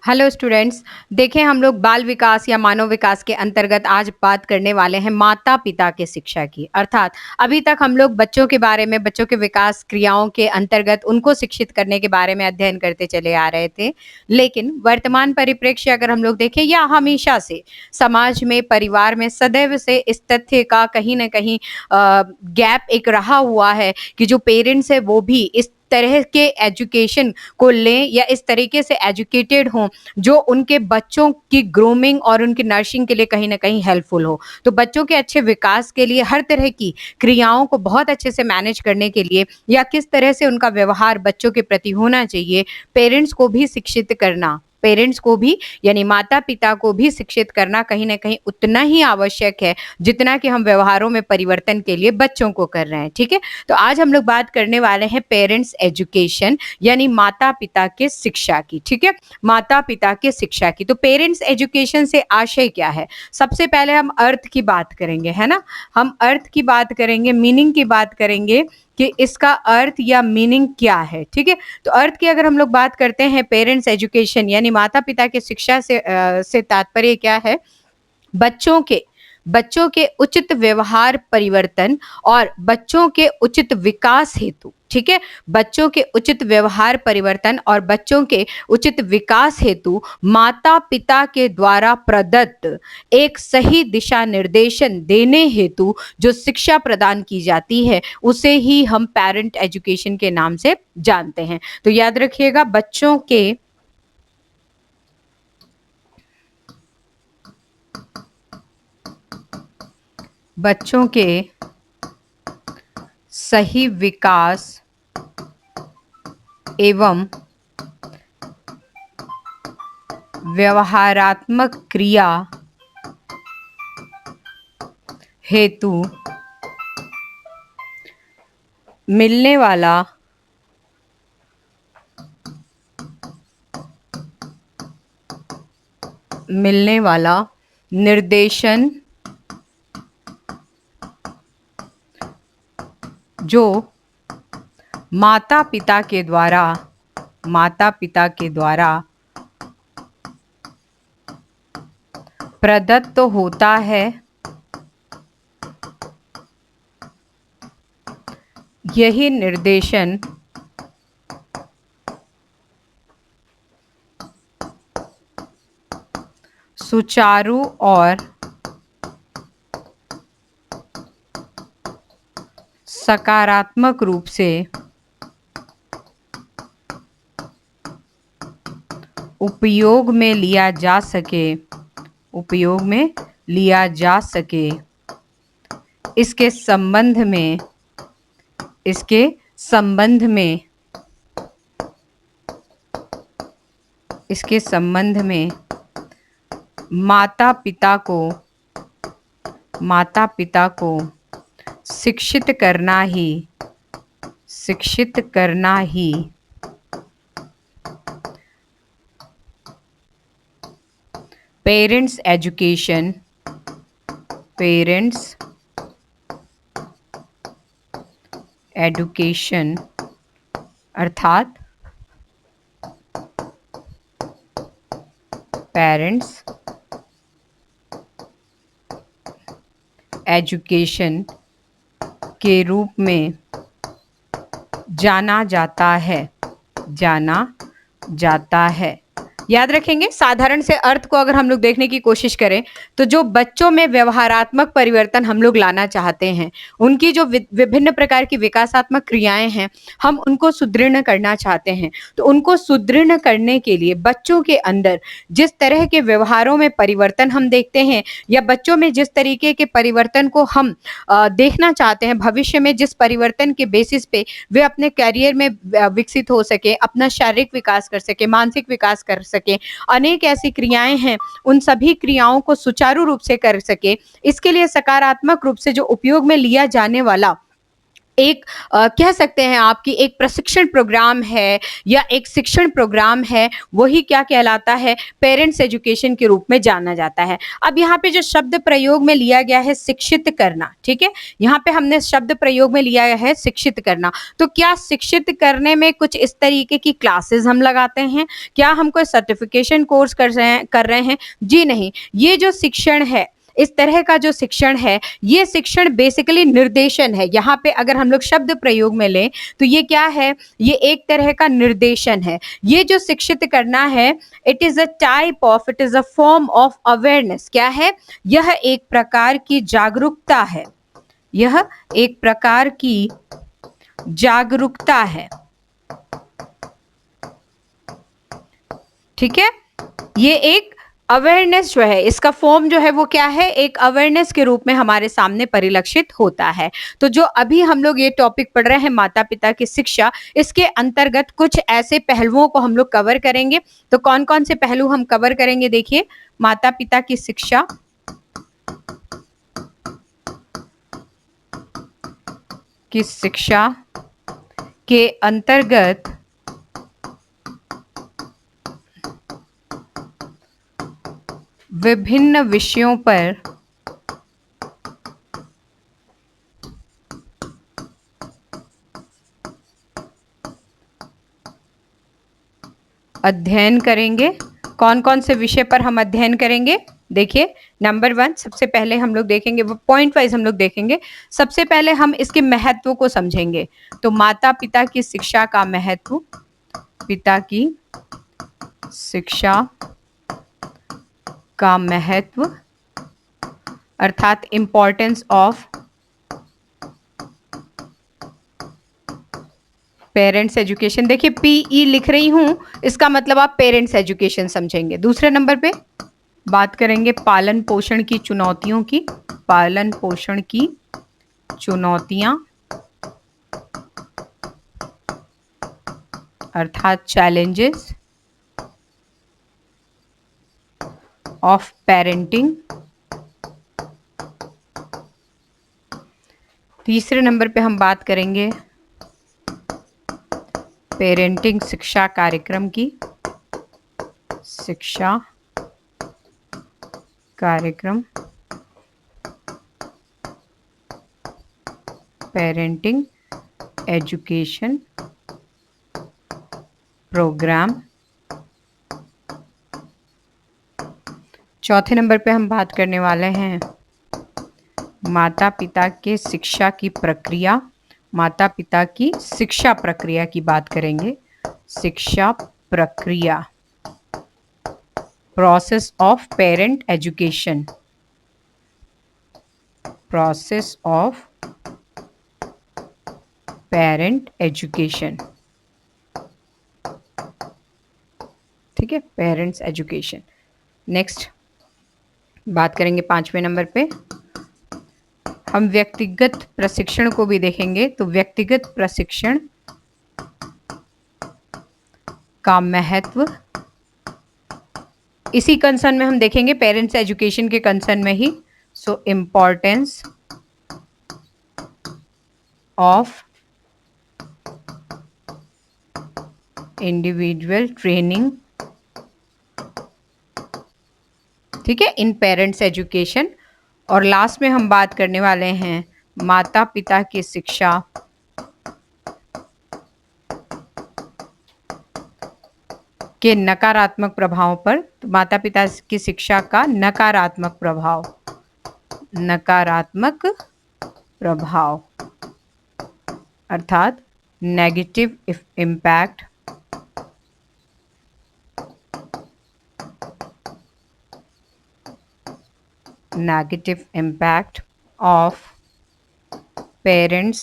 Hello students. देखें, हम लोग बाल विकास या मानव विकास के अंतर्गत आज बात करने वाले हैं माता पिता के शिक्षा की। अर्थात अभी तक हम लोग बच्चों के बारे में, बच्चों के विकास क्रियाओं के अंतर्गत उनको शिक्षित करने के बारे में अध्ययन करते चले आ रहे थे। लेकिन वर्तमान परिप्रेक्ष्य अगर हम लोग देखें, या हमेशा से समाज में, परिवार में सदैव से इस तथ्य का कहीं ना कहीं गैप एक रहा हुआ है कि जो पेरेंट्स है वो भी इस तरह के एजुकेशन को लें या इस तरीके से एजुकेटेड हों जो उनके बच्चों की ग्रूमिंग और उनकी नर्सिंग के लिए कहीं ना कहीं हेल्पफुल हो। तो बच्चों के अच्छे विकास के लिए हर तरह की क्रियाओं को बहुत अच्छे से मैनेज करने के लिए, या किस तरह से उनका व्यवहार बच्चों के प्रति होना चाहिए, पेरेंट्स को भी शिक्षित करना, पेरेंट्स को भी यानी माता पिता को भी शिक्षित करना कहीं ना कहीं उतना ही आवश्यक है जितना कि हम व्यवहारों में परिवर्तन के लिए बच्चों को कर रहे हैं। ठीक है, तो आज हम लोग बात करने वाले हैं पेरेंट्स एजुकेशन यानी माता पिता के शिक्षा की। ठीक है, माता पिता के शिक्षा की। तो पेरेंट्स एजुकेशन से आशय क्या है? सबसे पहले हम अर्थ की बात करेंगे, है ना। हम अर्थ की बात करेंगे, मीनिंग की बात करेंगे कि इसका अर्थ या मीनिंग क्या है। ठीक है, तो अर्थ की अगर हम लोग बात करते हैं, पेरेंट्स एजुकेशन यानी माता पिता के शिक्षा से तात्पर्य क्या है? बच्चों के उचित व्यवहार परिवर्तन और बच्चों के उचित विकास हेतु, ठीक है, बच्चों के उचित व्यवहार परिवर्तन और बच्चों के उचित विकास हेतु माता पिता के द्वारा प्रदत्त एक सही दिशा निर्देशन देने हेतु जो शिक्षा प्रदान की जाती है उसे ही हम पेरेंट एजुकेशन के नाम से जानते हैं। तो याद रखिएगा, बच्चों के सही विकास एवं व्यवहारात्मक क्रिया हेतु मिलने वाला निर्देशन जो माता पिता के द्वारा प्रदत्त होता है, यही निर्देशन सुचारू और सकारात्मक रूप से उपयोग में लिया जा सके इसके संबंध में माता पिता को शिक्षित करना ही पेरेंट्स एजुकेशन अर्थात पेरेंट्स एजुकेशन के रूप में जाना जाता है। याद रखेंगे, साधारण से अर्थ को अगर हम लोग देखने की कोशिश करें तो जो बच्चों में व्यवहारात्मक परिवर्तन हम लोग लाना चाहते हैं, उनकी जो विभिन्न प्रकार की विकासात्मक क्रियाएं हैं, हम उनको सुदृढ़ करना चाहते हैं। तो उनको सुदृढ़ करने के लिए बच्चों के अंदर जिस तरह के व्यवहारों में परिवर्तन हम देखते हैं, या बच्चों में जिस तरीके के परिवर्तन को हम देखना चाहते हैं, भविष्य में जिस परिवर्तन के बेसिस पे वे अपने कैरियर में विकसित हो सके, अपना शारीरिक विकास कर सके, मानसिक विकास कर सके, अनेक ऐसी क्रियाएं हैं, उन सभी क्रियाओं को सुचारू रूप से कर सके, इसके लिए सकारात्मक रूप से जो उपयोग में लिया जाने वाला एक कह सकते हैं आपकी एक प्रशिक्षण प्रोग्राम है या एक शिक्षण प्रोग्राम है, वही क्या कहलाता है, पेरेंट्स एजुकेशन के रूप में जाना जाता है। अब यहाँ पे जो शब्द प्रयोग में लिया गया है शिक्षित करना, ठीक है, यहाँ पे हमने शब्द प्रयोग में लिया है शिक्षित करना। तो क्या शिक्षित करने में कुछ इस तरीके की क्लासेस हम लगाते हैं, क्या हम कोई सर्टिफिकेशन कोर्स कर रहे हैं? जी नहीं, ये जो शिक्षण है, इस तरह का जो शिक्षण है, ये शिक्षण बेसिकली निर्देशन है। यहाँ पे अगर हम लोग शब्द प्रयोग में लें तो ये क्या है, ये एक तरह का निर्देशन है। ये जो शिक्षित करना है, it is a form of awareness. क्या है, यह एक प्रकार की जागरूकता है, यह एक प्रकार की जागरूकता है, ठीक है। ये एक अवेयरनेस जो है, इसका फॉर्म जो है वो क्या है, एक अवेयरनेस के रूप में हमारे सामने परिलक्षित होता है। तो जो अभी हम लोग ये टॉपिक पढ़ रहे हैं माता पिता की शिक्षा, इसके अंतर्गत कुछ ऐसे पहलुओं को हम लोग कवर करेंगे। तो कौन कौन से पहलू हम कवर करेंगे, देखिए, माता पिता की शिक्षा के अंतर्गत विभिन्न विषयों पर अध्ययन करेंगे। कौन कौन से विषय पर हम अध्ययन करेंगे, देखिए, नंबर 1 सबसे पहले हम लोग देखेंगे, वो पॉइंट वाइज हम लोग देखेंगे। सबसे पहले हम इसके महत्व को समझेंगे। तो माता पिता की शिक्षा का महत्व, पिता की शिक्षा का महत्व, अर्थात इंपॉर्टेंस ऑफ पेरेंट्स एजुकेशन। देखिए पीई लिख रही हूं, इसका मतलब आप पेरेंट्स एजुकेशन समझेंगे। दूसरे नंबर पे बात करेंगे पालन पोषण की चुनौतियों की, पालन पोषण की चुनौतियां, अर्थात चैलेंजेस ऑफ पेरेंटिंग। तीसरे नंबर पे हम बात करेंगे पेरेंटिंग शिक्षा कार्यक्रम की, शिक्षा कार्यक्रम, पेरेंटिंग एजुकेशन प्रोग्राम। चौथे नंबर पे हम बात करने वाले हैं माता पिता के शिक्षा की प्रक्रिया, माता पिता की शिक्षा प्रक्रिया की बात करेंगे, शिक्षा प्रक्रिया, process of parent education, process of parent education, ठीक है, पेरेंट्स एजुकेशन। नेक्स्ट बात करेंगे 5वें नंबर पे, हम व्यक्तिगत प्रशिक्षण को भी देखेंगे। तो व्यक्तिगत प्रशिक्षण का महत्व, इसी कंसर्न में हम देखेंगे, पेरेंट्स एजुकेशन के कंसर्न में ही। सो इम्पोर्टेंस ऑफ इंडिविजुअल ट्रेनिंग, ठीक है, इन पेरेंट्स एजुकेशन। और लास्ट में हम बात करने वाले हैं माता पिता की शिक्षा के नकारात्मक प्रभावों पर। तो माता पिता की शिक्षा का नकारात्मक प्रभाव, नकारात्मक प्रभाव, अर्थात negative impact negative impact of parents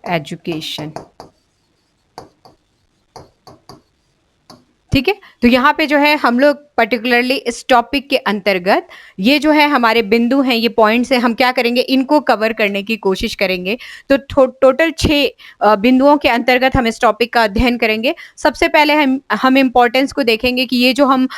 education, ठीक है। तो यहाँ पे जो है हम लोग पर्टिकुलरली इस टॉपिक के अंतर्गत ये जो है हमारे बिंदु हैं, ये पॉइंट्स हैं, हम क्या करेंगे, इनको कवर करने की कोशिश करेंगे। तो टोटल 6 बिंदुओं के अंतर्गत हम इस टॉपिक का अध्ययन करेंगे। सबसे पहले हम इम्पोर्टेंस को देखेंगे कि ये जो हम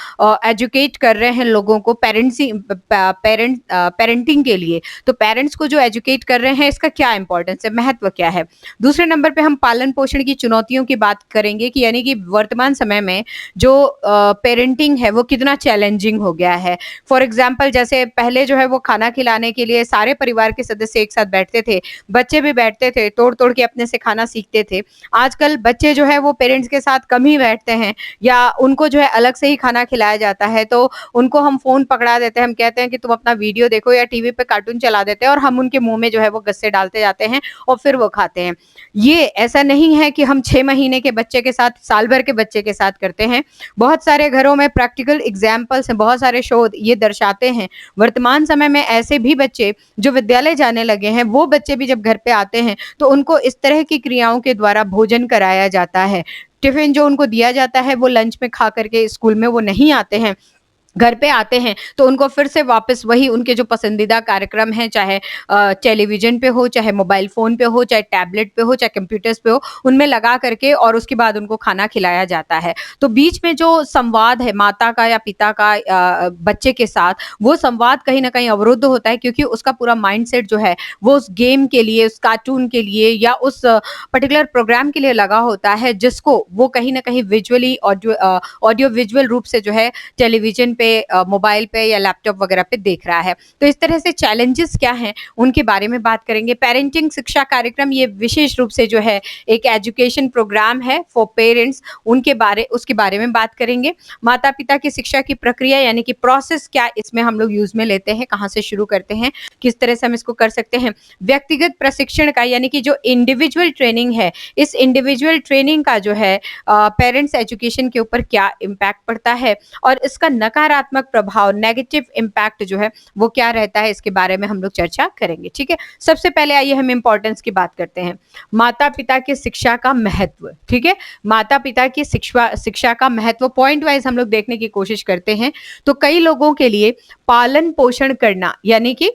एजुकेट कर रहे हैं लोगों को पेरेंटिंग के लिए, तो पेरेंट्स को जो एजुकेट कर रहे हैं इसका क्या इंपॉर्टेंस है, महत्व क्या है। दूसरे नंबर पे हम पालन पोषण की चुनौतियों की बात करेंगे कि यानी कि वर्तमान समय में जो पेरेंटिंग है वो कितना चैलेंजिंग हो गया है। फॉर एग्जाम्पल, जैसे पहले जो है वो खाना खिलाने के लिए सारे परिवार के सदस्य एक साथ बैठते थे, बच्चे भी बैठते थे, तोड़ तोड़ के अपने से खाना सीखते थे। आजकल बच्चे जो है वो पेरेंट्स के साथ कम ही बैठते हैं, या उनको जो है अलग से ही खाना खिलाया जाता है, तो उनको हम फोन पकड़ा देते हैं, हम कहते हैं कि तुम अपना वीडियो देखो, या टीवी पे कार्टून चला देते हैं और हम उनके मुंह में जो है वो गस्से डालते जाते हैं और फिर वो खाते हैं। ये ऐसा नहीं है कि हम 6 महीने के बच्चे के साथ, साल भर के बच्चे के साथ करते हैं। बहुत सारे घरों में प्रैक्टिकल एग्जाम्पल्स हैं, बहुत सारे शोध ये दर्शाते हैं। वर्तमान समय में ऐसे भी बच्चे जो विद्यालय जाने लगे हैं, वो बच्चे भी जब घर पे आते हैं तो उनको इस तरह की क्रियाओं के द्वारा भोजन कराया जाता है। टिफिन जो उनको दिया जाता है वो लंच में खा करके स्कूल में वो नहीं आते हैं, घर पे आते हैं तो उनको फिर से वापस वही उनके जो पसंदीदा कार्यक्रम हैं, चाहे टेलीविजन पे हो, चाहे मोबाइल फ़ोन पे हो, चाहे टैबलेट पे हो, चाहे कंप्यूटर्स पे हो, उनमें लगा करके और उसके बाद उनको खाना खिलाया जाता है। तो बीच में जो संवाद है माता का या पिता का बच्चे के साथ, वो संवाद कहीं न कहीं अवरुद्ध होता है, क्योंकि उसका पूरा माइंडसेट जो है वो उस गेम के लिए, उस कार्टून के लिए या उस पर्टिकुलर प्रोग्राम के लिए लगा होता है, जिसको वो कहीं न कहीं विजुअली ऑडियो विजुअल रूप से जो है टेलीविजन पे, मोबाइल पे या लैपटॉप वगैरह पे देख रहा है। तो इस तरह से चैलेंजेस क्या हैं उनके बारे में बात करेंगे। पेरेंटिंग शिक्षा कार्यक्रम ये विशेष रूप से जो है एक एजुकेशन प्रोग्राम है फॉर पेरेंट्स, उसके बारे में बात करेंगे। माता पिता की शिक्षा की प्रक्रिया यानी कि प्रोसेस क्या इसमें हम लोग यूज में लेते हैं, कहाँ से शुरू करते हैं, किस तरह से हम इसको कर सकते हैं। व्यक्तिगत प्रशिक्षण का यानी कि जो इंडिविजुअल ट्रेनिंग है, इस इंडिविजुअल ट्रेनिंग का जो है पेरेंट्स एजुकेशन के ऊपर क्या इम्पैक्ट पड़ता है और इसका नकारात्मक प्रभाव, नेगेटिव इम्पैक्ट जो है वो क्या रहता है, इसके बारे में हम लोग चर्चा करेंगे। ठीक है, सबसे पहले आइए हम इंपॉर्टेंस की बात करते हैं, माता पिता की शिक्षा का महत्व। ठीक है, माता पिता की शिक्षा का महत्व पॉइंट वाइज हम लोग देखने की कोशिश करते हैं। तो कई लोगों के लिए पालन पोषण करना यानी कि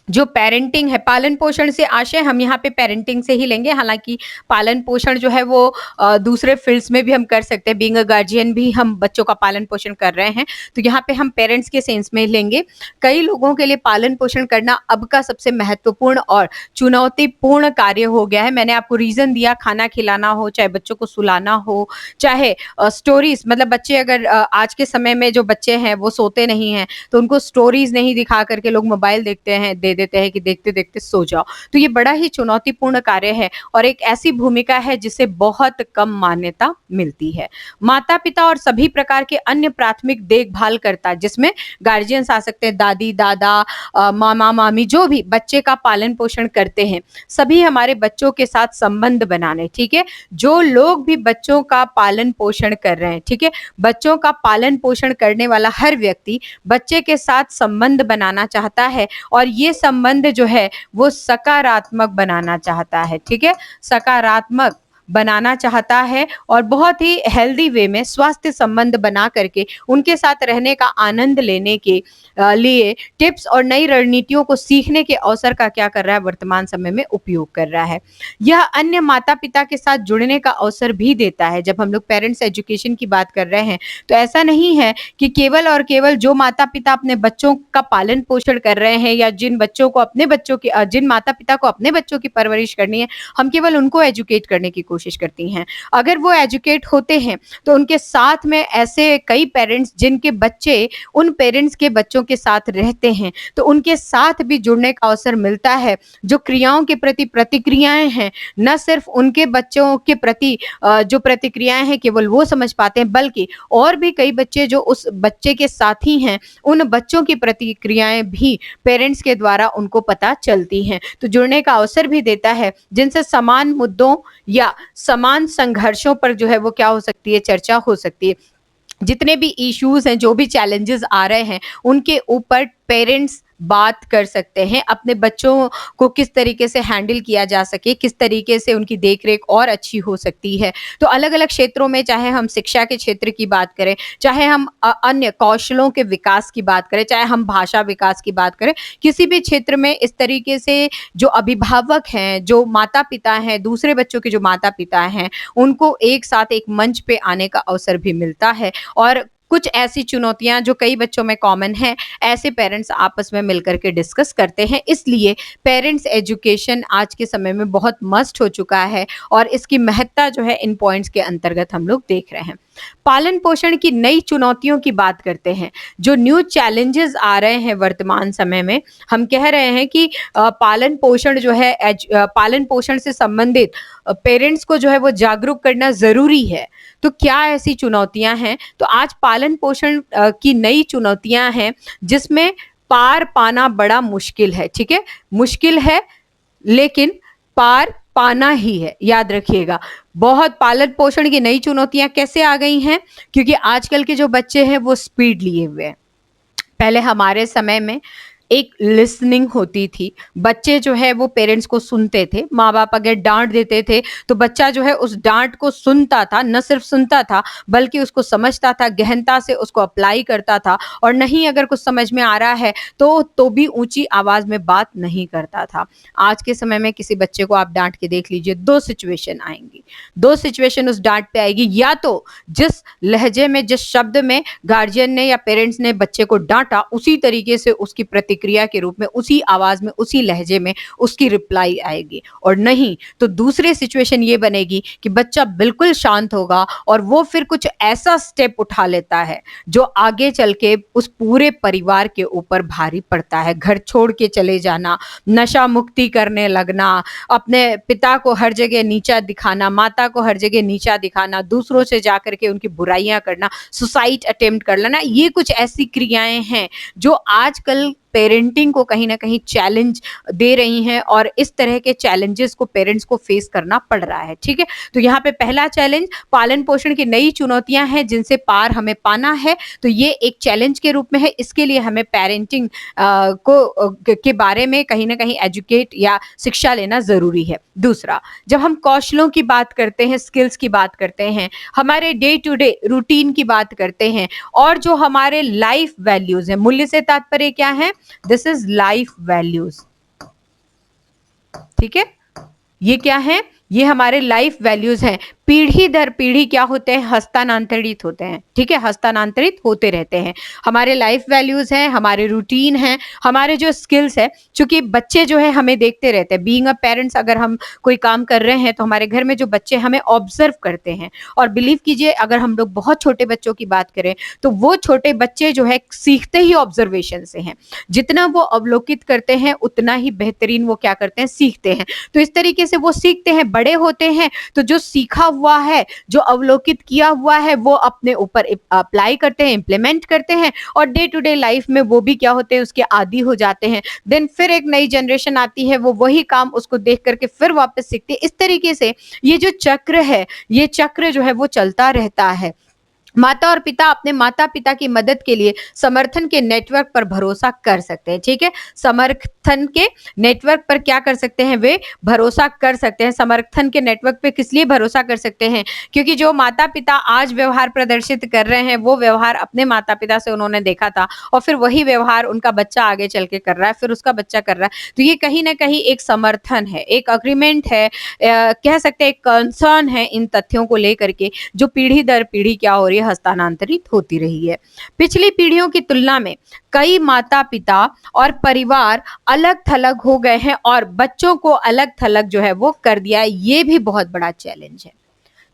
जो पेरेंटिंग है, पालन पोषण से आशय हम यहाँ पे पेरेंटिंग से ही लेंगे, हालांकि पालन पोषण जो है वो दूसरे फील्ड्स में भी हम कर सकते हैं। बीइंग अ गार्जियन भी हम बच्चों का पालन पोषण कर रहे हैं, तो यहाँ पे हम पेरेंट्स के सेंस में लेंगे। कई लोगों के लिए पालन पोषण करना अब का सबसे महत्वपूर्ण और चुनौतीपूर्ण कार्य हो गया है। मैंने आपको रीजन दिया, खाना खिलाना हो, चाहे बच्चों को सुलाना हो, चाहे स्टोरीज, मतलब बच्चे अगर आज के समय में जो बच्चे हैं वो सोते नहीं हैं, तो उनको स्टोरीज नहीं दिखा करके लोग मोबाइल देखते हैं, दे देते हैं कि देखते देखते सो जाओ। तो ये बड़ा ही चुनौतीपूर्ण कार्य है और एक ऐसी भूमिका है जिसे बहुत कम मान्यता मिलती है। माता पिता और सभी प्रकार के अन्य प्राथमिक देखभाल करता, जिसमें गार्जियंस आ सकते हैं, दादी दादा, मामा मामी, जो भी बच्चे का पालन पोषण करते हैं, सभी हमारे बच्चों के साथ संबंध बनाने। ठीक है, जो लोग भी बच्चों का पालन पोषण कर रहे हैं, ठीक है, बच्चों का पालन पोषण करने वाला हर व्यक्ति बच्चे के साथ संबंध बनाना चाहता है और ये संबंध जो है वो सकारात्मक बनाना चाहता है। ठीक है, सकारात्मक बनाना चाहता है और बहुत ही हेल्दी वे में स्वास्थ्य संबंध बना करके उनके साथ रहने का आनंद लेने के लिए टिप्स और नई रणनीतियों को सीखने के अवसर का क्या कर रहा है, वर्तमान समय में उपयोग कर रहा है। यह अन्य माता पिता के साथ जुड़ने का अवसर भी देता है। जब हम लोग पेरेंट्स एजुकेशन की बात कर रहे हैं तो ऐसा नहीं है कि केवल और केवल जो माता पिता अपने बच्चों का पालन पोषण कर रहे हैं या जिन माता पिता को अपने बच्चों की परवरिश करनी है, हम केवल उनको एजुकेट करने की कोशिश करती हैं। अगर वो एजुकेट होते हैं तो उनके साथ में ऐसे कई पेरेंट्स जिनके बच्चे उन पेरेंट्स के बच्चों के साथ रहते हैं, तो उनके साथ भी जुड़ने का अवसर मिलता है। जो क्रियाओं के प्रति प्रतिक्रियाएं हैं, न सिर्फ उनके बच्चों के प्रति जो प्रतिक्रियाएं हैं केवल वो समझ पाते हैं, बल्कि और भी कई बच्चे जो उस बच्चे के साथी हैं, उन बच्चों की प्रतिक्रियाएं भी पेरेंट्स के द्वारा उनको पता चलती हैं। तो जुड़ने का अवसर भी देता है, जिनसे समान मुद्दों या समान संघर्षों पर जो है वो क्या हो सकती है, चर्चा हो सकती है। जितने भी इश्यूज हैं, जो भी चैलेंजेस आ रहे हैं, उनके ऊपर पेरेंट्स बात कर सकते हैं, अपने बच्चों को किस तरीके से हैंडल किया जा सके, किस तरीके से उनकी देख-रेख और अच्छी हो सकती है। तो अलग-अलग क्षेत्रों में, चाहे हम शिक्षा के क्षेत्र की बात करें, चाहे हम अन्य कौशलों के विकास की बात करें, चाहे हम भाषा विकास की बात करें, किसी भी क्षेत्र में इस तरीके से जो अभिभावक हैं, जो माता-पिता हैं, दूसरे बच्चों के जो माता-पिता हैं, उनको एक साथ एक मंच पे आने का अवसर भी मिलता है। और कुछ ऐसी चुनौतियाँ जो कई बच्चों में कॉमन हैं, ऐसे पेरेंट्स आपस में मिलकर के डिस्कस करते हैं। इसलिए पेरेंट्स एजुकेशन आज के समय में बहुत मस्ट हो चुका है और इसकी महत्ता जो है इन पॉइंट्स के अंतर्गत हम लोग देख रहे हैं। पालन-पोषण की नई चुनौतियों की बात करते हैं। जो न्यू चैलेंजेस आ रहे हैं वर्तमान समय में, हम कह रहे हैं कि पालन-पोषण जो है पालन-पोषण से संबंधित पेरेंट्स को जो है वो जागरूक करना ज़रूरी है। तो क्या ऐसी चुनौतियाँ हैं? तो आज पालन-पोषण की नई चुनौतियाँ हैं, जिसमें पार पाना बड़ा मुश्किल है, ठीक है? मुश्किल है, लेकिन पार पाना ही है, याद रखिएगा। बहुत पालन-पोषण की नई चुनौतियाँ कैसे आ गई हैं? क्योंकि आजकल के जो बच्चे हैं वो स्पीड लिए हुए हैं। पहले हमारे समय में एक लिसनिंग होती थी। बच्चे जो है वो पेरेंट्स को सुनते थे। माँ-बाप अगर डाँट देते थे तो बच्चा जो है उस डाँट को सुनता था, न सिर्फ सुनता था बल्कि उसको समझता था, गहनता से उसको अप्लाई करता था और नहीं अगर कुछ समझ में आ रहा है तो भी ऊँची आवाज़ में बात नहीं करता था। आज के समय में किसी बच्चे को आप डाँट के देख लीजिए, 2 सिचुएशन आएँगी। 2 सिचुएशन उस डाँट पे आएगी, या तो जिस लहजे में, जिस शब्द में गार्जियन ने या पेरेंट्स ने बच्चे को डाँटा, उसी तरीके से उसकी प्रतिक्रिया के रूप में, उसी आवाज़ में, उसी लहजे में उसकी रिप्लाई आएगी। और नहीं तो दूसरी सिचुएशन ये बनेगी कि बच्चा बिल्कुल शांत होगा और वो फिर कुछ ऐसा स्टेप उठा लेता है जो आगे चल के उस पूरे परिवार के ऊपर भारी पड़ता है। घर छोड़ के चले जाना, नशा मुक्ति करने लगना, अपने पिता को हर जगह नीचा दिखाना, माता को हर जगह नीचा दिखाना, दूसरों से जाकर के उनकी बुराइयां करना, सुसाइड अटेम्प्ट कर लेना, ये कुछ ऐसी क्रियाएं हैं जो आजकल पेरेंटिंग को कहीं न कहीं चैलेंज दे रही हैं और इस तरह के चैलेंजेस को पेरेंट्स को फेस करना पड़ रहा है, ठीक है? तो यहाँ पे पहला चैलेंज पालन-पोषण की नई चुनौतियाँ हैं जिनसे पार हमें पाना है, तो ये एक चैलेंज के रूप में है। इसके लिए हमें पेरेंटिंग के बारे में कहीं न कहीं एजुकेट या शिक्षा लेना ज़रूरी है। दूसरा, जब हम कौशलों की बात करते हैं, स्किल्स की बात करते हैं, हमारे डे टू डे रूटीन की बात करते हैं और जो हमारे लाइफ वैल्यूज़ हैं, मूल्य से तात्पर्य क्या है? दिस इज लाइफ वैल्यूज, ठीक है? ये क्या है? ये हमारे लाइफ वैल्यूज हैं। पीढ़ी दर पीढ़ी क्या होते हैं? हस्तांतरित होते हैं, ठीक है? हस्तांतरित होते रहते हैं। हमारे लाइफ वैल्यूज हैं, हमारे रूटीन हैं, हमारे जो स्किल्स है, चूंकि बच्चे जो है हमें देखते रहते हैं। बीइंग अ पेरेंट्स, अगर हम कोई काम कर रहे हैं तो हमारे घर में जो बच्चे हमें ऑब्जर्व करते हैं, और बिलीव कीजिए अगर हम लोग बहुत छोटे बच्चों की बात करें तो वो छोटे बच्चे जो है सीखते ही ऑब्जर्वेशन से हैं। जितना वो अवलोकित करते हैं उतना ही बेहतरीन वो क्या करते हैं? सीखते हैं। तो इस तरीके से वो सीखते हैं, बड़े होते हैं तो जो सीखा हुआ है, जो अवलोकित किया हुआ है, वो अपने ऊपर अप्लाई करते हैं, इंप्लीमेंट करते हैं और डे टू डे लाइफ में वो भी क्या होते हैं? उसके आदी हो जाते हैं। देन फिर एक नई जनरेशन आती है, वो वही काम उसको देख करके फिर वापस सीखते हैं। इस तरीके से ये जो चक्र है, ये चक्र जो है वो चलता रहता है। माता और पिता अपने माता-पिता की मदद के लिए समर्थन के नेटवर्क पर भरोसा कर सकते हैं, ठीक है? समर्थन के नेटवर्क पर क्या कर सकते हैं? वे भरोसा कर सकते हैं। समर्थन के नेटवर्क पे किस लिए भरोसा कर सकते हैं? क्योंकि जो माता-पिता आज व्यवहार प्रदर्शित कर रहे हैं, वो व्यवहार अपने माता-पिता से उन्होंने देखा था और फिर वही व्यवहार उनका बच्चा आगे चल के कर रहा है, फिर उसका बच्चा कर रहा है। तो ये कहीं न कहीं एक समर्थन है, एक एग्रीमेंट है, कह सकते हैं एक कंसर्न है इन तथ्यों को लेकर के, जो पीढ़ी दर पीढ़ी क्या हो रही है? हस्तांतरित होती रही है। पिछली पीढ़ियों की तुलना में कई माता-पिता और परिवार अलग-थलग हो गए हैं और बच्चों को अलग-थलग जो है वो कर दिया है। ये भी बहुत बड़ा चैलेंज है।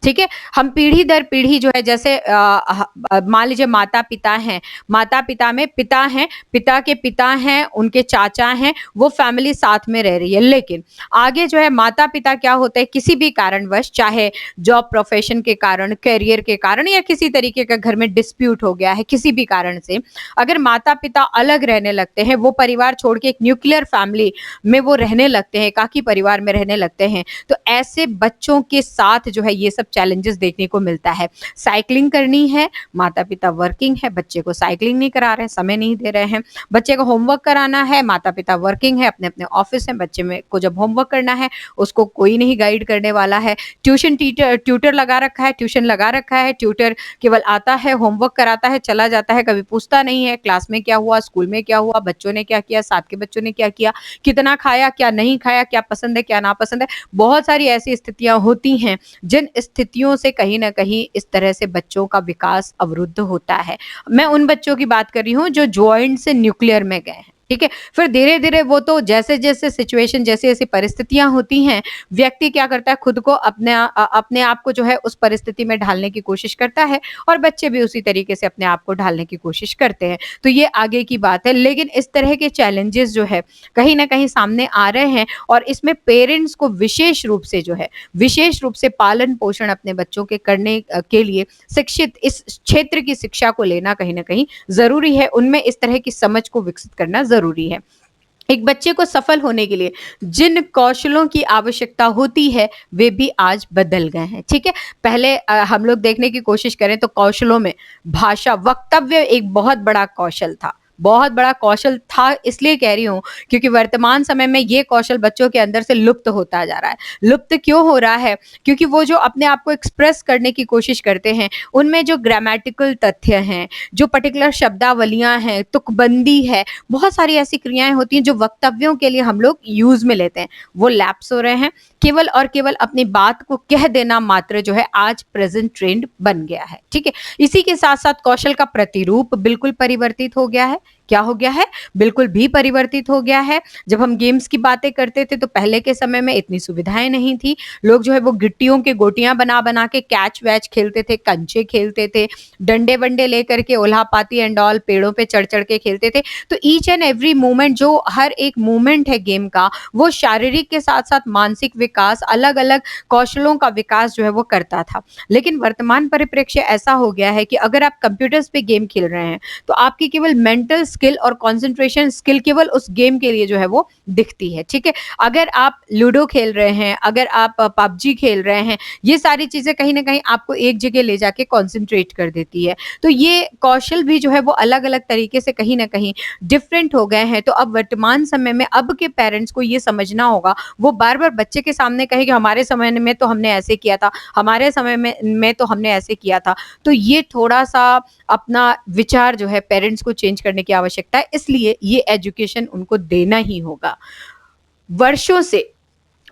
ठीक है? हम पीढ़ी दर पीढ़ी जो है, जैसे मान लीजिए माता-पिता हैं, माता-पिता में पिता हैं, पिता के पिता हैं, उनके चाचा हैं, वो फैमिली साथ में रह रही है। लेकिन आगे जो है माता-पिता क्या होते हैं, किसी भी कारणवश, चाहे जॉब प्रोफेशन के कारण, करियर के कारण या किसी तरीके का घर में डिस्प्यूट हो गया है, किसी भी कारण से अगर माता-पिता अलग रहने लगते हैं, वो परिवार छोड़ के एक न्यूक्लियर फैमिली में वो रहने लगते हैं, एकाकी परिवार में रहने लगते हैं, तो ऐसे बच्चों के साथ जो है ये सब चैलेंजेस देखने को मिलता है। साइक्लिंग करनी है, माता-पिता वर्किंग है, बच्चे को साइक्लिंग नहीं करा रहे हैं, समय नहीं दे रहे हैं। बच्चे को होमवर्क कराना है, माता-पिता वर्किंग है, अपने-अपने ऑफिस हैं, बच्चे में को जब होमवर्क करना है, उसको कोई नहीं गाइड करने वाला है। ट्यूटर लगा रखा है, ट्यूशन लगा रखा है, ट्यूटर केवल आता है, होमवर्क कराता है, चला जाता है, कभी पूछता नहीं है क्लास में क्या हुआ, स्कूल में क्या हुआ, बच्चों ने क्या किया, साथ के बच्चों ने क्या किया, कितना खाया, क्या नहीं खाया, क्या पसंद है, क्या नापसंद है। बहुत सारी ऐसी स्थितियाँ होती हैं, जिन स्थितियों से कहीं न कहीं इस तरह से बच्चों का विकास अवरुद्ध होता है। मैं उन बच्चों की बात कर रही हूँ जो जॉइंट से न्यूक्लियर में गए हैं, ठीक है? फिर धीरे-धीरे वो तो जैसे-जैसे सिचुएशन जैसी-जैसी परिस्थितियाँ होती हैं, व्यक्ति क्या करता है खुद को अपने आप को जो है उस परिस्थिति में ढालने की कोशिश करता है और बच्चे भी उसी तरीके से अपने आप को ढालने की कोशिश करते हैं। तो ये आगे की बात है, लेकिन इस तरह के चैलेंजेस जो है कहीं न कहीं सामने आ रहे हैं और इसमें पेरेंट्स को विशेष रूप से पालन-पोषण अपने बच्चों के करने के लिए शिक्षित इस क्षेत्र की शिक्षा को लेना कहीं न कहीं ज़रूरी है, उनमें इस तरह की समझ को विकसित करना ज़रूरी है। एक बच्चे को सफल होने के लिए जिन कौशलों की आवश्यकता होती है, वे भी आज बदल गए हैं, ठीक है? पहले हम लोग देखने की कोशिश करें तो कौशलों में भाषा, वक्तव्य एक बहुत बड़ा कौशल था इसलिए कह रही हूँ क्योंकि वर्तमान समय में ये कौशल बच्चों के अंदर से लुप्त होता जा रहा है। लुप्त क्यों हो रहा है? क्योंकि वो जो अपने आप को एक्सप्रेस करने की कोशिश करते हैं, उनमें जो ग्रामेटिकल तथ्य हैं, जो पर्टिकुलर शब्दावलियाँ हैं, तुकबंदी है, बहुत सारी ऐसी क्रियाएँ होती हैं जो वक्तव्यों के लिए हम लोग यूज़ में लेते हैं, वो लैप्स हो रहे हैं। केवल और केवल अपनी बात को कह देना मात्र जो है आज प्रेज़ेंट ट्रेंड बन गया है, ठीक है? इसी के साथ-साथ कौशल का प्रतिरूप बिल्कुल परिवर्तित हो गया है। क्या हो गया है? बिल्कुल भी परिवर्तित हो गया है। जब हम गेम्स की बातें करते थे तो पहले के समय में इतनी सुविधाएँ नहीं थी। लोग जो है वो गिट्टियों के गोटियाँ बना-बना के कैच-वैच खेलते थे, कंचे खेलते थे, डंडे-वंडे लेकर के उल्हा-पाती एंड ऑल पेड़ों पे चढ़-चढ़ के खेलते थे। तो ईच एंड एवरी मूवमेंट जो हर एक मूवमेंट है गेम का, वो शारीरिक के साथ-साथ मानसिक विकास, अलग-अलग कौशलों का विकास जो है वो करता था। लेकिन वर्तमान परिप्रेक्ष्य ऐसा हो गया है कि अगर आप कंप्यूटर्स पे गेम खेल रहे हैं, तो आपकी केवल मेंटल स्किल और कंसंट्रेशन स्किल केवल उस गेम के लिए जो है वो दिखती है, ठीक है? अगर आप लूडो खेल रहे हैं, अगर आप पबजी खेल रहे हैं, ये सारी चीज़ें कहीं न कहीं आपको एक जगह ले जाके कंसंट्रेट कर देती है। तो ये कौशल भी जो है वो अलग-अलग तरीके से कहीं न कहीं डिफरेंट हो गए हैं। तो अब वर्तमान समय में अब के पेरेंट्स को ये समझना होगा, वो बार-बार बच्चे के सामने कहे कि हमारे समय में तो हमने ऐसे किया था, हमारे समय में तो हमने ऐसे किया था। तो ये थोड़ा-सा अपना विचार जो है पेरेंट्स को चेंज करने की आवश्यकता है, इसलिए ये एजुकेशन उनको देना ही होगा। वर्षों से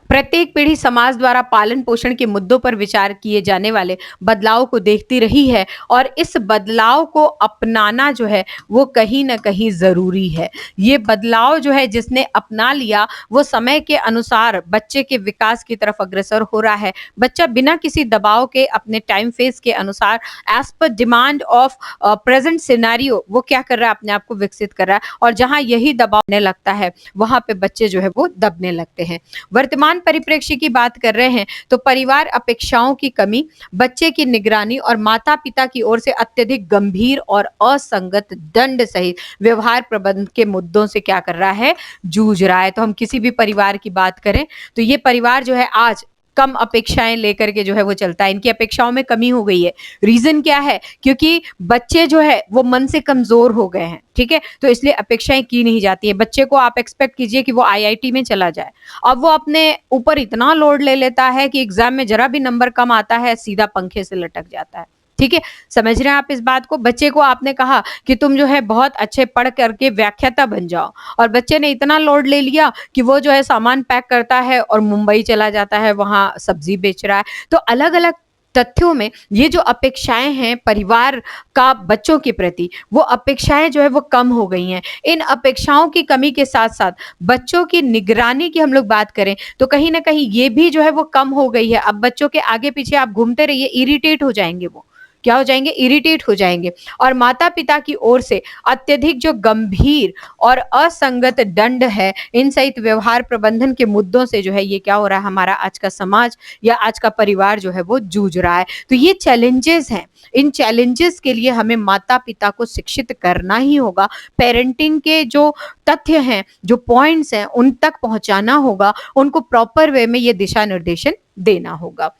प्रत्येक पीढ़ी समाज द्वारा पालन-पोषण के मुद्दों पर विचार किए जाने वाले बदलाव को देखती रही है और इस बदलाव को अपनाना जो है, वो कहीं न कहीं ज़रूरी है। ये बदलाव जो है जिसने अपना लिया, वो समय के अनुसार बच्चे के विकास की तरफ अग्रसर हो रहा है। बच्चा बिना किसी दबाव के अपने टाइम फेज़ के अनुसार as per demand of present scenario वो क्या कर रहा है, अपने आप को विकसित कर रहा है और जहाँ यही दबाव आने लगता है, वहाँ पे बच्चे जो है वो दबने लगते हैं। वर्तमान परिप्रेक्ष्य की बात कर रहे हैं तो परिवार अपेक्षाओं की कमी, बच्चे की निगरानी और माता-पिता की ओर से अत्यधिक गंभीर और असंगत दंड सहित व्यवहार प्रबंध के मुद्दों से क्या कर रहा है, जूझ रहा है। तो हम किसी भी परिवार की बात करें तो ये परिवार जो है आज कम अपेक्षाएँ लेकर के जो है वो चलता है। इनकी अपेक्षाओं में कमी हो गई है। रीज़न क्या है? क्योंकि बच्चे जो है वो मन से कमज़ोर हो गए हैं, ठीक है? तो इसलिए अपेक्षाएँ की नहीं जाती है। बच्चे को आप एक्सपेक्ट कीजिए कि वो आईआईटी में चला जाए। अब वो अपने ऊपर इतना लोड ले लेता है कि एग्ज़ाम में ज़रा भी नंबर कम आता है, सीधा पंखे से लटक जाता है। ठीक है? समझ रहे हैं आप इस बात को? बच्चे को आपने कहा कि तुम जो है बहुत अच्छे पढ़ करके व्याख्याता बन जाओ और बच्चे ने इतना लोड ले लिया कि वो जो है सामान पैक करता है और मुंबई चला जाता है, वहाँ सब्ज़ी बेच रहा है। तो अलग-अलग तथ्यों में ये जो अपेक्षाएँ हैं परिवार का बच्चों के प्रति, वो अपेक्षाएँ जो है वो कम हो गई हैं। इन अपेक्षाओं की कमी के साथ-साथ बच्चों की निगरानी की हम लोग बात करें, तो कहीं न कहीं ये भी जो है वो कम हो गई है। अब बच्चों के आगे-पीछे आप घूमते रहिए, इरिटेट हो जाएँगे वो। क्या हो जाएँगे? इरिटेट हो जाएँगे और माता-पिता की ओर से अत्यधिक जो गंभीर और असंगत दंड है, इन सहित व्यवहार प्रबंधन के मुद्दों से जो है ये क्या हो रहा है, हमारा आज का समाज या आज का परिवार जो है वो जूझ रहा है। तो ये चैलेंजेज़ हैं। इन चैलेंजेज़ के लिए हमें माता-पिता को शिक्षित करना ही होगा। पेरेंटिंग के जो तथ्य हैं, जो पॉइंट्स हैं, उन तक पहुँचाना होगा। उनको प्रॉपर वे में ये दिशा निर्देशन देना होगा।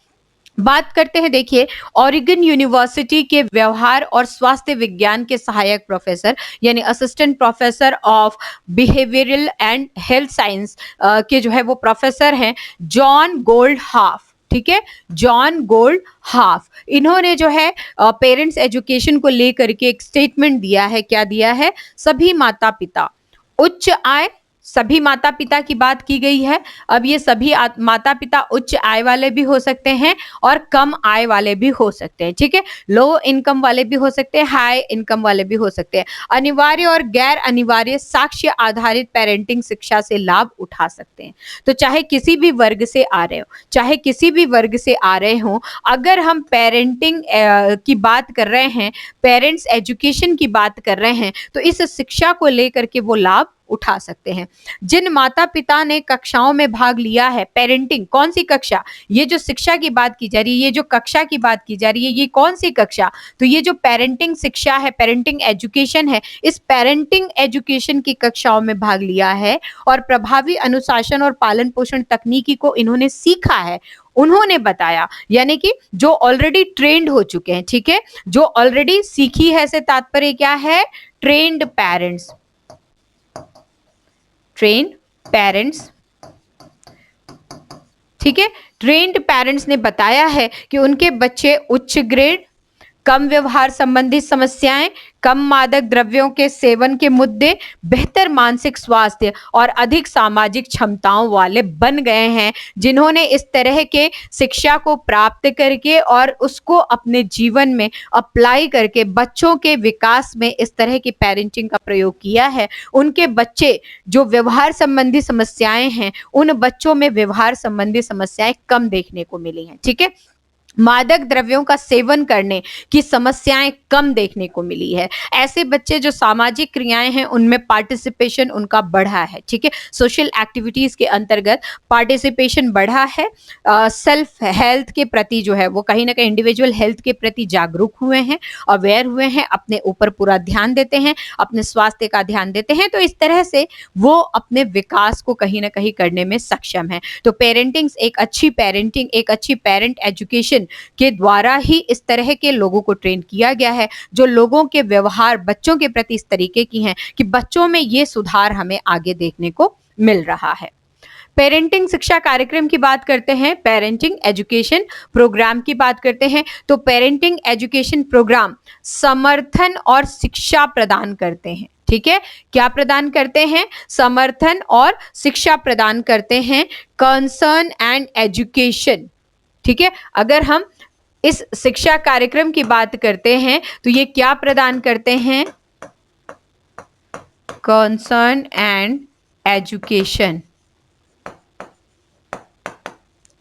बात करते हैं, देखिए, ऑरिगन यूनिवर्सिटी के व्यवहार और स्वास्थ्य विज्ञान के सहायक प्रोफेसर यानी assistant professor of behavioural and health science के जो है वो प्रोफेसर हैं जॉन गोल्ड हाफ। ठीक है, जॉन गोल्ड हाफ, इन्होंने जो है पेरेंट्स एजुकेशन को लेकर के एक स्टेटमेंट दिया है। क्या दिया है? सभी माता पिता उच्च आय, सभी माता पिता की बात की गई है। अब ये सभी माता पिता उच्च आय वाले भी हो सकते हैं और कम आय वाले भी हो सकते हैं। ठीक है, लो इनकम वाले भी हो सकते हैं, हाई इनकम वाले भी हो सकते हैं। अनिवार्य और गैर अनिवार्य साक्ष्य आधारित पेरेंटिंग शिक्षा से लाभ उठा सकते हैं। तो चाहे किसी भी वर्ग से आ रहे हो, चाहे किसी भी वर्ग से आ रहे हो, अगर हम पेरेंटिंग की बात कर रहे हैं, पेरेंट्स एजुकेशन की बात कर रहे हैं, तो इस शिक्षा को लेकर के वो लाभ उठा सकते हैं। जिन माता पिता ने कक्षाओं में भाग लिया है, पेरेंटिंग कौन सी कक्षा? ये जो शिक्षा की बात की जा रही है, ये जो कक्षा की बात की जा रही है, ये कौन सी कक्षा? तो ये जो पेरेंटिंग शिक्षा है, पेरेंटिंग एजुकेशन है, इस पेरेंटिंग एजुकेशन की कक्षाओं में भाग लिया है और प्रभावी अनुशासन और पालन पोषण तकनीकी को इन्होंने सीखा है, उन्होंने बताया। यानी कि जो ऑलरेडी ट्रेंड हो चुके हैं, ठीक है, जो ऑलरेडी सीखी है से तात्पर्य क्या है? Trend parents, train parents. ठीक है, ट्रेन्ड पेरेंट्स ने बताया है कि उनके बच्चे उच्च ग्रेड, कम व्यवहार संबंधी समस्याएं, कम मादक द्रव्यों के सेवन के मुद्दे, बेहतर मानसिक स्वास्थ्य और अधिक सामाजिक क्षमताओं वाले बन गए हैं, जिन्होंने इस तरह के शिक्षा को प्राप्त करके और उसको अपने जीवन में अप्लाई करके बच्चों के विकास में इस तरह की पेरेंटिंग का प्रयोग किया है। उनके बच्चे जो व्यवहार संबंधी समस्याएं हैं, उन बच्चों में व्यवहार संबंधी समस्याएं कम देखने को मिली हैं। ठीक है, मादक द्रव्यों का सेवन करने की समस्याएं कम देखने को मिली है। ऐसे बच्चे जो सामाजिक क्रियाएं हैं उनमें पार्टिसिपेशन उनका बढ़ा है। ठीक है, सोशल एक्टिविटीज के अंतर्गत पार्टिसिपेशन बढ़ा है। सेल्फ हेल्थ के प्रति जो है वो कहीं ना कहीं इंडिविजुअल हेल्थ के प्रति जागरूक हुए हैं, अवेयर हुए हैं, अपने ऊपर पूरा ध्यान देते हैं, अपने स्वास्थ्य का ध्यान देते हैं। तो इस तरह से वो अपने विकास को कहीं ना कहीं करने में सक्षम है। तो पेरेंटिंग एक अच्छी पेरेंटिंग, एक अच्छी पेरेंट एजुकेशन के द्वारा ही इस तरह के लोगों को ट्रेन किया गया है, जो लोगों के व्यवहार बच्चों के प्रति इस तरीके की हैं कि बच्चों में ये सुधार हमें आगे देखने को मिल रहा है। पेरेंटिंग शिक्षा कार्यक्रम की बात करते हैं, पेरेंटिंग एजुकेशन प्रोग्राम की बात करते हैं, तो पेरेंटिंग एजुकेशन प्रोग्राम समर्थन और शिक्षा प्रदान करते हैं। ठीक है, क्या प्रदान करते हैं? समर्थन और शिक्षा प्रदान करते हैं। Concern and education. ठीक है, अगर हम इस शिक्षा कार्यक्रम की बात करते हैं तो ये क्या प्रदान करते हैं? Concern and education.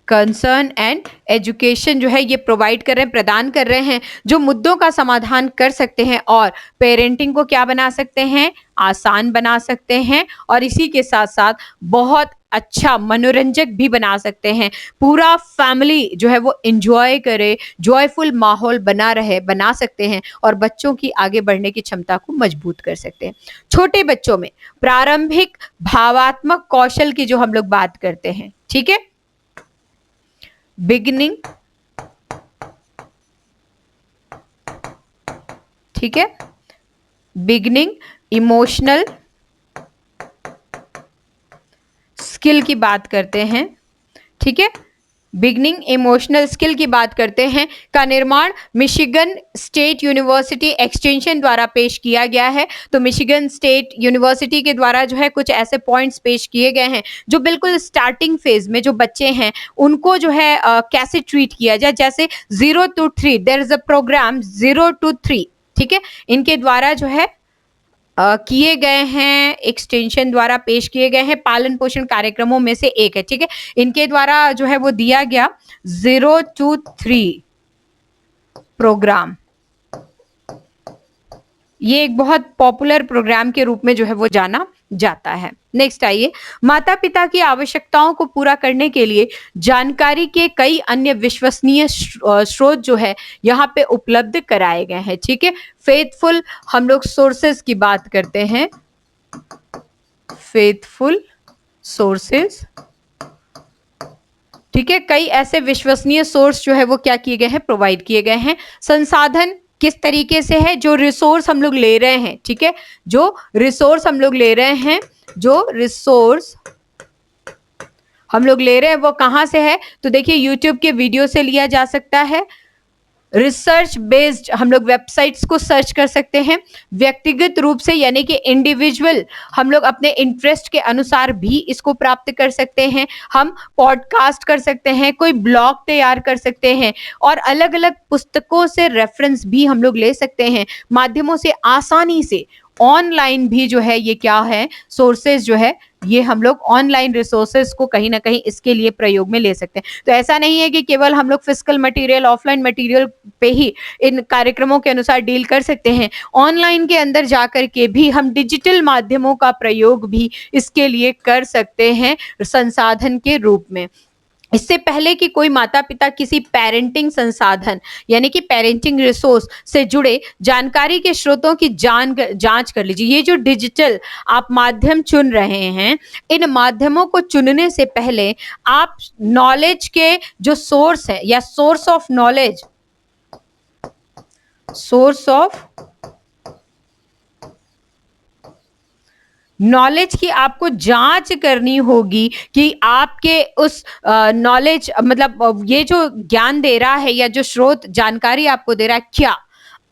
Concern and education जो है ये प्रोवाइड कर रहे हैं, प्रदान कर रहे हैं, जो मुद्दों का समाधान कर सकते हैं और पेरेंटिंग को क्या बना सकते हैं? आसान बना सकते हैं और इसी के साथ साथ बहुत अच्छा मनोरंजक भी बना सकते हैं। पूरा फैमिली जो है वो एंजॉय करे, जॉयफुल माहौल बना रहे, बना सकते हैं और बच्चों की आगे बढ़ने की क्षमता को मजबूत कर सकते हैं। छोटे बच्चों में प्रारंभिक भावात्मक कौशल की जो हम लोग बात करते हैं, ठीक है, बिगिनिंग, ठीक है, बिगिनिंग इमोशनल स्किल की बात करते हैं। ठीक है, बिगनिंग इमोशनल स्किल की बात करते हैं, का निर्माण मिशिगन स्टेट यूनिवर्सिटी एक्सटेंशन द्वारा पेश किया गया है। तो मिशिगन स्टेट यूनिवर्सिटी के द्वारा जो है कुछ ऐसे पॉइंट्स पेश किए गए हैं जो बिल्कुल स्टार्टिंग फेज में जो बच्चे हैं उनको जो है कैसे ट्रीट किया जाए। जैसे 0 to 3 there is a program 0 to 3। ठीक है, इनके द्वारा जो है किए गए हैं, एक्सटेंशन द्वारा पेश किए गए हैं, पालन पोषण कार्यक्रमों में से एक है। ठीक है, इनके द्वारा जो है वो दिया गया 0 to 3 प्रोग्राम। ये एक बहुत पॉपुलर प्रोग्राम के रूप में जो है वो जाना जाता है। नेक्स्ट आइए, माता पिता की आवश्यकताओं को पूरा करने के लिए जानकारी के कई अन्य विश्वसनीय स्रोत जो है यहाँ पे उपलब्ध कराए गए हैं। ठीक है, फेथफुल हम लोग सोर्सेस की बात करते हैं, फेथफुल सोर्सेस। ठीक है, कई ऐसे विश्वसनीय सोर्स जो है वो क्या किए गए हैं, प्रोवाइड किए गए हैं। संसाधन किस तरीके से है, जो रिसोर्स हम लोग ले रहे हैं, ठीक है, जो रिसोर्स हम लोग ले रहे हैं, जो रिसोर्स हम लोग ले रहे हैं वो कहाँ से है, तो देखिए यूट्यूब के वीडियो से लिया जा सकता है, रिसर्च बेस्ड हम लोग वेबसाइट्स को सर्च कर सकते हैं, व्यक्तिगत रूप से यानी कि इंडिविजुअल हम लोग अपने इंटरेस्ट के अनुसार भी इसको प्राप्त कर सकते हैं, हम पॉडकास्ट कर सकते हैं, कोई ब्लॉग तैयार कर सकते हैं और अलग अलग पुस्तकों से रेफरेंस भी हम लोग ले सकते हैं, माध्यमों से आसानी से ऑनलाइन भी जो है ये क्या है, सोर्सेज जो है ये हम लोग ऑनलाइन रिसोर्सेज को कहीं ना कहीं इसके लिए प्रयोग में ले सकते हैं। तो ऐसा नहीं है कि केवल हम लोग फिजिकल मटेरियल, ऑफलाइन मटेरियल पे ही इन कार्यक्रमों के अनुसार डील कर सकते हैं, ऑनलाइन के अंदर जाकर के भी हम डिजिटल माध्यमों का प्रयोग भी इसके लिए कर सकते हैं संसाधन के रूप में। इससे पहले कि कोई माता पिता किसी पेरेंटिंग संसाधन यानी कि पेरेंटिंग रिसोर्स से जुड़े जानकारी के स्रोतों की जांच कर लीजिए। ये जो डिजिटल आप माध्यम चुन रहे हैं, इन माध्यमों को चुनने से पहले आप नॉलेज के जो सोर्स है या source of knowledge, source of knowledge की आपको जांच करनी होगी कि आपके उस नॉलेज मतलब ये जो ज्ञान दे रहा है या जो स्रोत जानकारी आपको दे रहा है, क्या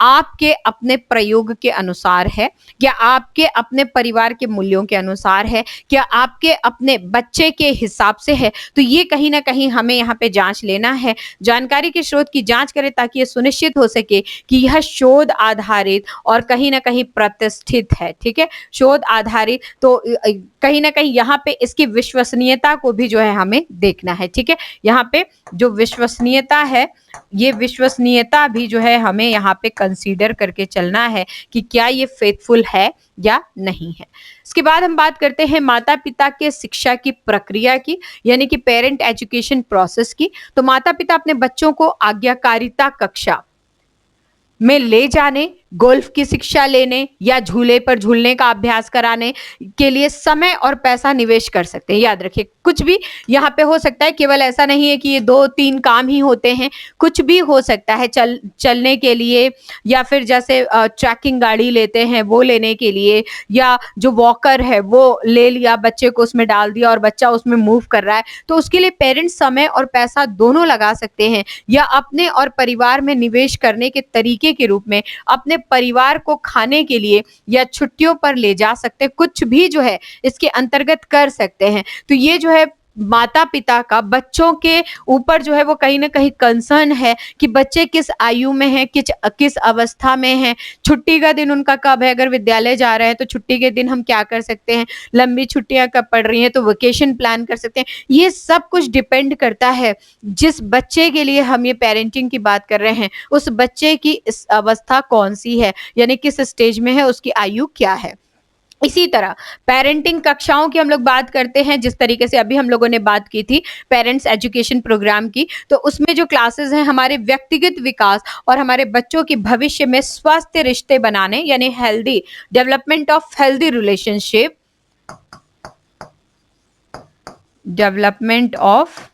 आपके अपने प्रयोग के अनुसार है, क्या आपके अपने परिवार के मूल्यों के अनुसार है, क्या आपके अपने बच्चे के हिसाब से है। तो ये कहीं ना कहीं हमें यहाँ पे जांच लेना है, जानकारी के स्रोत की जांच करें ताकि ये सुनिश्चित हो सके कि यह शोध आधारित और कहीं ना कहीं प्रतिष्ठित है। ठीक है, शोध आधारित, तो कहीं ना कहीं यहाँ पे इसकी विश्वसनीयता को भी जो है हमें देखना है। ठीक है, यहाँ पे जो विश्वसनीयता है, ये विश्वसनीयता भी जो है हमें यहाँ पे कंसीडर करके चलना है कि क्या ये फेथफुल है या नहीं है। इसके बाद हम बात करते हैं माता पिता के शिक्षा की प्रक्रिया की, यानी कि पेरेंट एजुकेशन प्रोसेस की। तो माता पिता अपने बच्चों को आज्ञाकारिता कक्षा में ले जाने, गोल्फ की शिक्षा लेने या झूले पर झूलने का अभ्यास कराने के लिए समय और पैसा निवेश कर सकते हैं। याद रखिए, कुछ भी यहाँ पे हो सकता है, केवल ऐसा नहीं है कि ये 2-3 काम ही होते हैं, कुछ भी हो सकता है। चलने के लिए या फिर जैसे ट्रैकिंग गाड़ी लेते हैं वो लेने के लिए, या जो वॉकर है वो ले लिया, बच्चे को उसमें डाल दिया और बच्चा उसमें मूव कर रहा है, तो उसके लिए पेरेंट्स समय और पैसा दोनों लगा सकते हैं, या अपने और परिवार में निवेश करने के तरीके के रूप में अपने परिवार को खाने के लिए या छुट्टियों पर ले जा सकते हैं, कुछ भी जो है इसके अंतर्गत कर सकते हैं। तो ये जो है माता पिता का बच्चों के ऊपर जो है वो कहीं ना कहीं कंसर्न है कि बच्चे किस आयु में है, किस अवस्था में है, छुट्टी का दिन उनका कब है, अगर विद्यालय जा रहे हैं तो छुट्टी के दिन हम क्या कर सकते हैं, लंबी छुट्टियां कब पड़ रही हैं तो वेकेशन प्लान कर सकते हैं। ये सब कुछ डिपेंड करता है जिस बच्चे के लिए हम ये पेरेंटिंग की बात कर रहे हैं, उस बच्चे की इस अवस्था कौन सी है, यानी किस स्टेज में है, उसकी आयु क्या है। इसी तरह पेरेंटिंग कक्षाओं की हम लोग बात करते हैं, जिस तरीके से अभी हम लोगों ने बात की थी पेरेंट्स एजुकेशन प्रोग्राम की, तो उसमें जो क्लासेस हैं हमारे व्यक्तिगत विकास और हमारे बच्चों के भविष्य में स्वस्थ रिश्ते बनाने, यानी healthy development of healthy relationship, development of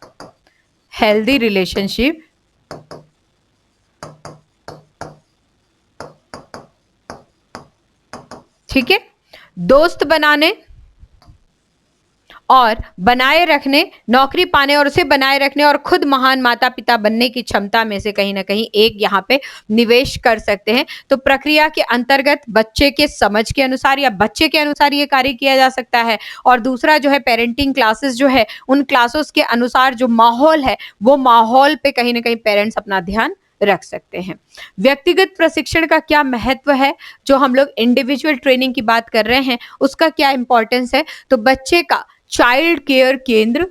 healthy relationship, ठीक है, दोस्त बनाने और बनाए रखने, नौकरी पाने और उसे बनाए रखने और खुद महान माता पिता बनने की क्षमता में से कहीं ना कहीं एक यहाँ पे निवेश कर सकते हैं। तो प्रक्रिया के अंतर्गत बच्चे के समझ के अनुसार या बच्चे के अनुसार ये कार्य किया जा सकता है, और दूसरा जो है पेरेंटिंग क्लासेस जो है उन क्लासेस के अनुसार जो माहौल है वो माहौल पे कहीं ना कहीं पेरेंट्स अपना ध्यान रख सकते हैं। व्यक्तिगत प्रशिक्षण का क्या महत्व है, जो हम लोग इंडिविजुअल ट्रेनिंग की बात कर रहे हैं उसका क्या इंपॉर्टेंस है, तो बच्चे का चाइल्ड केयर केंद्र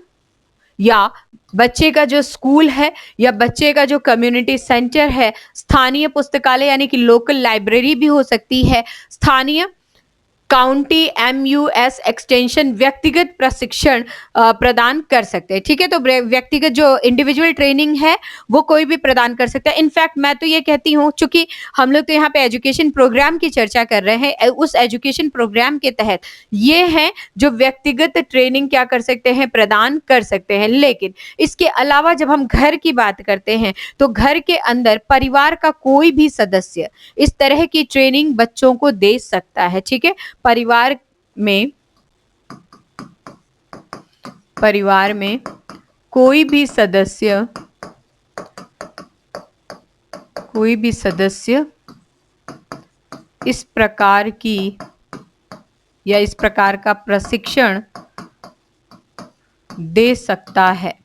या बच्चे का जो स्कूल है या बच्चे का जो कम्युनिटी सेंटर है, स्थानीय पुस्तकालय यानी कि लोकल लाइब्रेरी भी हो सकती है, स्थानीय काउंटी MUS एक्सटेंशन व्यक्तिगत प्रशिक्षण प्रदान कर सकते हैं। ठीक है, तो व्यक्तिगत जो इंडिविजुअल ट्रेनिंग है वो कोई भी प्रदान कर सकता है। इनफैक्ट मैं तो ये कहती हूँ, चूंकि हम लोग तो यहाँ पे एजुकेशन प्रोग्राम की चर्चा कर रहे हैं, उस एजुकेशन प्रोग्राम के तहत ये है जो व्यक्तिगत ट्रेनिंग क्या कर सकते हैं, प्रदान कर सकते हैं। लेकिन इसके अलावा जब हम घर की बात करते हैं तो घर के अंदर परिवार का कोई भी सदस्य इस तरह की ट्रेनिंग बच्चों को दे सकता है। ठीक है, परिवार में कोई भी सदस्य इस प्रकार की या इस प्रकार का प्रशिक्षण दे सकता है।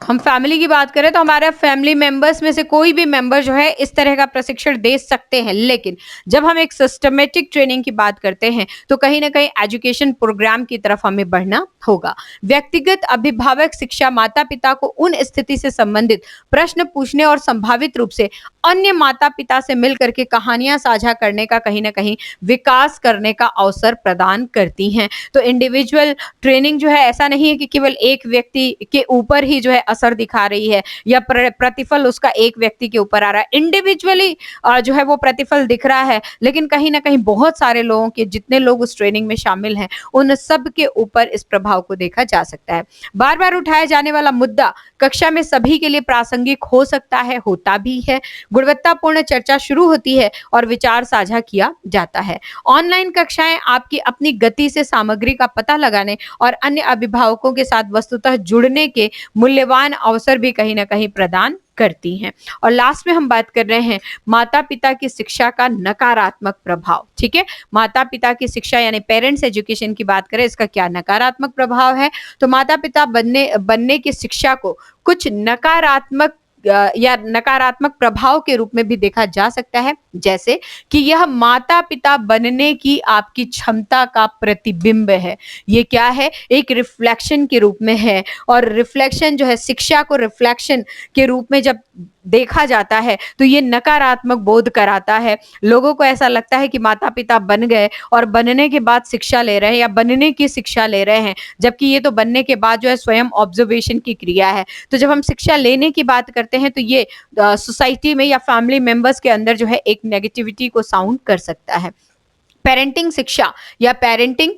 हम फैमिली की बात करें तो हमारे फैमिली मेंबर्स में से कोई भी मेंबर जो है इस तरह का प्रशिक्षण दे सकते हैं। लेकिन जब हम एक सिस्टमेटिक ट्रेनिंग की बात करते हैं तो कहीं ना कहीं एजुकेशन प्रोग्राम की तरफ हमें बढ़ना होगा। व्यक्तिगत अभिभावक शिक्षा माता पिता को उन स्थिति से संबंधित प्रश्न पूछने और संभावित रूप से अन्य माता पिता से मिलकर के कहानियां साझा करने का कहीं ना कहीं विकास करने का अवसर प्रदान करती हैं। तो इंडिविजुअल ट्रेनिंग जो है ऐसा नहीं है कि केवल एक व्यक्ति के ऊपर ही जो है असर दिखा रही है या प्रतिफल उसका एक व्यक्ति के ऊपर आ रहा है। इंडिविजुअली जो है वो प्रतिफल दिख रहा है, लेकिन कहीं ना कहीं बहुत सारे लोगों के, जितने लोग उस ट्रेनिंग में शामिल हैं, उन सब के ऊपर इस प्रभाव को देखा जा सकता है। बार बार उठाया जाने वाला मुद्दा कक्षा में सभी के लिए प्रासंगिक हो सकता है, होता भी है। गुणवत्तापूर्ण चर्चा शुरू होती है और विचार साझा किया जाता है। ऑनलाइन कक्षाएं आपकी अपनी गति से सामग्री का पता लगाने और अन्य अभिभावकों के साथ वस्तुतः जुड़ने के मूल्यवान अवसर भी कहीं ना कहीं प्रदान करती हैं। और लास्ट में हम बात कर रहे हैं माता पिता की शिक्षा का नकारात्मक प्रभाव। ठीक है, माता पिता की शिक्षा यानी पेरेंट्स एजुकेशन की बात करें, इसका क्या नकारात्मक प्रभाव है। तो माता पिता बनने की शिक्षा को कुछ नकारात्मक या नकारात्मक प्रभाव के रूप में भी देखा जा सकता है, जैसे कि यह माता पिता बनने की आपकी क्षमता का प्रतिबिंब है। ये क्या है, एक रिफ्लेक्शन के रूप में है। और रिफ्लेक्शन जो है, शिक्षा को रिफ्लेक्शन के रूप में जब देखा जाता है तो ये नकारात्मक बोध कराता है। लोगों को ऐसा लगता है कि माता पिता बन गए और बनने के बाद शिक्षा ले रहे हैं या बनने की शिक्षा ले रहे हैं, जबकि ये तो बनने के बाद जो है स्वयं ऑब्जर्वेशन की क्रिया है। तो जब हम शिक्षा लेने की बात करते हैं तो ये सोसाइटी में या फैमिली मेंबर्स के अंदर जो है एक नेगेटिविटी को साउंड कर सकता है। पेरेंटिंग शिक्षा या पेरेंटिंग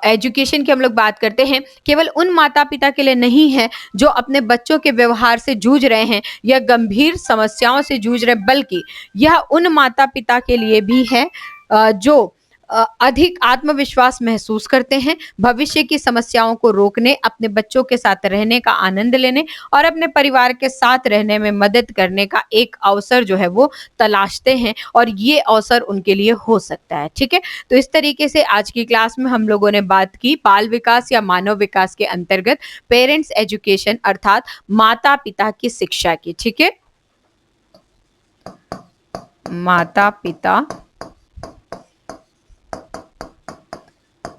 एजुकेशन की हम लोग बात करते हैं, केवल उन माता पिता के लिए नहीं है जो अपने बच्चों के व्यवहार से जूझ रहे हैं या गंभीर समस्याओं से जूझ रहे, बल्कि यह उन माता पिता के लिए भी है जो अधिक आत्मविश्वास महसूस करते हैं, भविष्य की समस्याओं को रोकने, अपने बच्चों के साथ रहने का आनंद लेने और अपने परिवार के साथ रहने में मदद करने का एक अवसर जो है वो तलाशते हैं, और ये अवसर उनके लिए हो सकता है। ठीक है, तो इस तरीके से आज की क्लास में हम लोगों ने बात की बाल विकास या मानव विकास के अंतर्गत पेरेंट्स एजुकेशन अर्थात माता पिता की शिक्षा की। ठीक है, माता पिता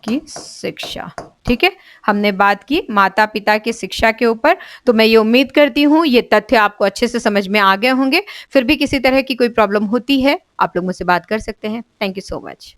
की शिक्षा। ठीक है, हमने बात की माता पिता की शिक्षा के ऊपर। तो मैं ये उम्मीद करती हूँ ये तथ्य आपको अच्छे से समझ में आ गए होंगे। फिर भी किसी तरह की कोई प्रॉब्लम होती है आप लोग मुझसे बात कर सकते हैं। Thank you so much.